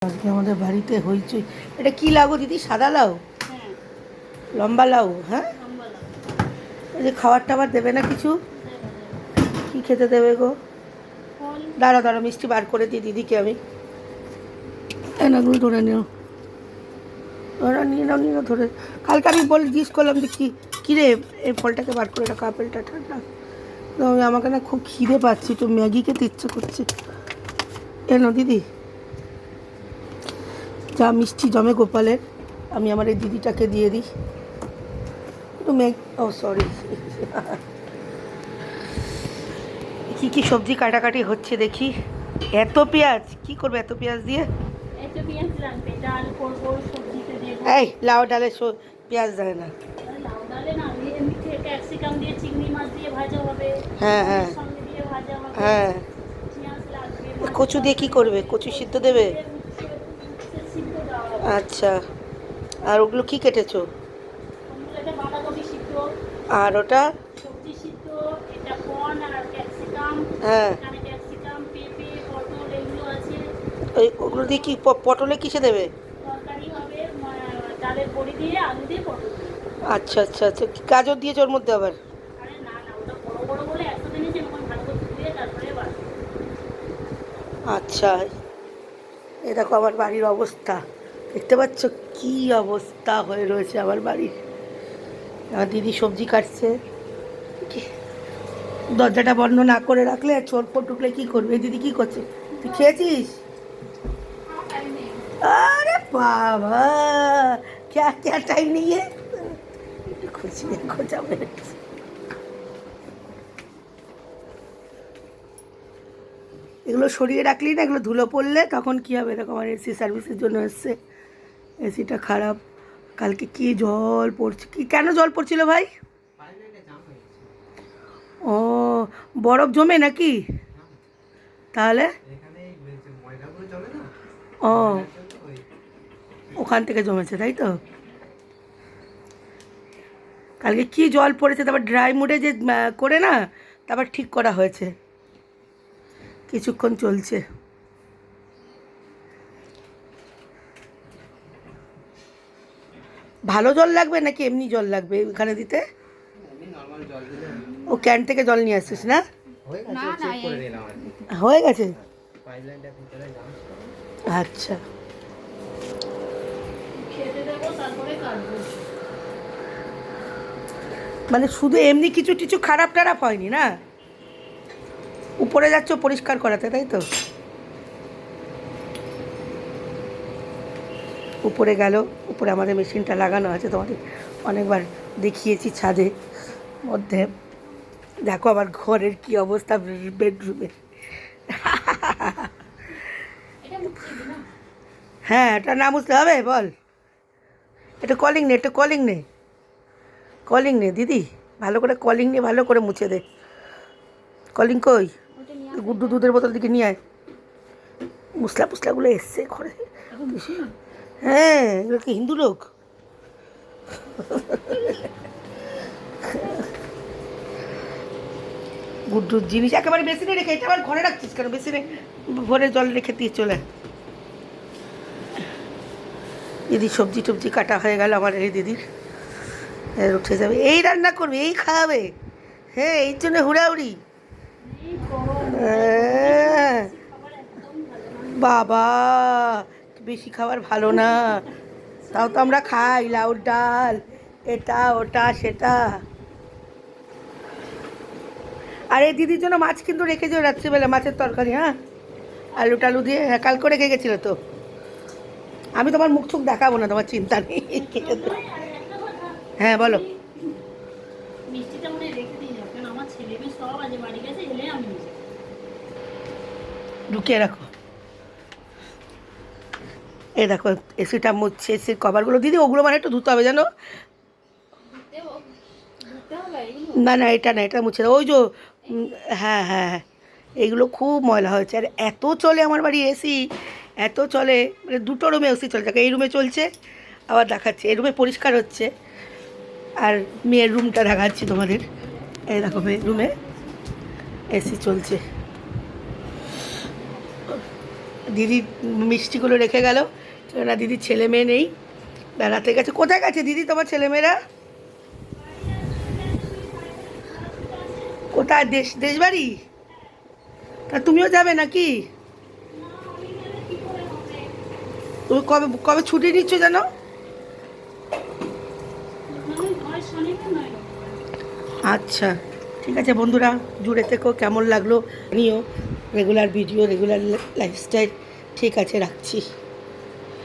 আজকে আমাদের বাড়িতে হইচই। এটা কি লাউ গো দিদি? সাদা লাউ? লম্বা লাউ? হ্যাঁ, এই যে খাবার টাবার দেবে না কিছু? কি খেতে দেবে গো? দাঁড়া দাঁড়া, মিষ্টি বার করে দিই দিদিকে আমি। এনাগুলো ধরে নিও, ওরা নিয়ে নাও নিয়ে নাও ধরে। কালকে আমি বলে জিজ্ঞেস করলাম যে কী রে এই ফলটাকে বার করে রাখো, আপেলটা ঠান্ডা। তো আমাকে না খুব খিদে পাচ্ছি, একটু ম্যাগি খেতে ইচ্ছে করছে। এনো দিদি, যা মিষ্টি জমে গোপালের, আমি আমার এই দিদিটাকে দিয়ে দিই একটু ও সরি। কি কি সবজি কাটাকাটি হচ্ছে দেখি। এত পেঁয়াজ কি করবে এত পেঁয়াজ দিয়ে? এই লাউ ডালে পেঁয়াজ দেয় না। হ্যাঁ হ্যাঁ হ্যাঁ, কচু দিয়ে কি করবে? কচু সিদ্ধ দেবে? আচ্ছা, আর ওগুলো কি কেটেছো? আর ওটা? হ্যাঁ, ওগুলো দিয়ে কি পটলে কিসে দেবে? আচ্ছা আচ্ছা আচ্ছা, গাজর দিয়েছে ওর মধ্যে আবার? আচ্ছা, এ দেখো আমার বাড়ির অবস্থা, দেখতে পাচ্ছ কি অবস্থা হয়ে রয়েছে আমার বাড়ির। আমার দিদি সবজি কাটছে। দরজাটা বন্ধ না করে রাখলে চোর ফোর ঢুকলে কী করবে? দিদি কি করছে? তুই খেয়েছিস? আরে বাবা, क्या क्या टाइम नहीं है। खुशी খোঁজা বেড়েছে। এগুলো সরিয়ে রাখলি না, এগুলো ধুলো পড়লে তখন কী হবে? এরকম আমার এসি সার্ভিসের জন্য এসছে, এসিটা খারাপ। কালকে কি জল পড়ছে, কি কেন জল পড়ছিল ভাই? ও, বরফ জমে নাকি? তাহলে ও, ওখান থেকে জমেছে তাই তো। কালকে কি জল পড়েছে, তারপর ড্রাই মুডে যে করে না, তারপর ঠিক করা হয়েছে, কিছুক্ষণ চলছে। ভালো জল লাগবে নাকি এমনি জল লাগবে এখানে দিতে? ও ক্যান থেকে জল নিয়ে আসছিস না? হয়ে গেছে, আচ্ছা। মানে শুধু এমনি কিছু কিছু খারাপ টারাপ হয়নি না? উপরে যাচ্ছ পরিষ্কার করাতে তাই তো? উপরে গেল, উপরে আমাদের মেশিনটা লাগানো আছে, তোমাদের অনেকবার দেখিয়েছি ছাদে মধ্যে। দেখো আমার ঘরের কি অবস্থা, বেডরুমে। হ্যাঁ, এটা না মুছলে হবে বল? এটা কলিং নে, এটা কলিং নে, কলিং নে দিদি, ভালো করে কলিং নিয়ে ভালো করে মুছে দে। কলিং কই? গুড্ডু দুধের বোতল দিকে নিয়ে আয়। মুসলা পুসলাগুলো এসছে ঘরে। হ্যাঁ, এগুলো কি হিন্দু লোক? গুড্ডুর জিনিস একেবারে বেসিনে রেখে, এটা আবার ঘরে রাখছিস কেন? বেসিনে ভরে জল রেখে দিয়ে চলে। দিদি সবজি টবজি কাটা হয়ে গেল আমার, এই দিদির উঠে যাবে, এই রান্না করবে, এই খাওয়াবে। হ্যাঁ, এই জন্য হুড়াহুড়ি। বাবা, বেশি খাবার ভালো না, তাও তো আমরা খাই লাউর ডাল, এটা ওটা সেটা। আর এই দিদির জন্য মাছ কিন্তু রেখেছো রাত্রিবেলা, মাছের তরকারি। হ্যাঁ, আলু টালু দিয়ে, হ্যাঁ কালকে রেখে গেছিলো তো। আমি তোমার মুখ চোখ দেখাবো না, তোমার চিন্তা নেই। হ্যাঁ বলো। ঢুকিয়ে রাখো। এই দেখো এসিটা মুছছে, এসির কভারগুলো দিদি ওগুলো মানে একটু ধুতে হবে জানো। না না, এটা না, এটা মুছে দাও। ওই যে হ্যাঁ হ্যাঁ হ্যাঁ, এইগুলো খুব ময়লা হয়েছে। আর এত চলে আমার বাড়ি এসি, এত চলে, মানে দুটো রুমে এসি চলছে, এই রুমে চলছে আবার দেখাচ্ছে, এই রুমে পরিষ্কার হচ্ছে। আর মেয়ের রুমটা দেখাচ্ছি তোমাদের, এই দেখো মেয়ের রুমে এসি চলছে। দিদি মিষ্টিগুলো রেখে গেল, না দিদির ছেলে মেয়ে নেই, বেড়াতে গেছে। কোথায় গেছে দিদি তোমার ছেলেমেয়েরা? কোথায়? দেশবাড়ি? তা তুমিও যাবে নাকি? তুমি কবে কবে ছুটি নিচ্ছ জানো? আচ্ছা ঠিক আছে বন্ধুরা, জুড়ে থেকো। কেমন লাগলো নিও, রেগুলার ভিডিও, রেগুলার লাইফস্টাইল। ঠিক আছে, রাখছি।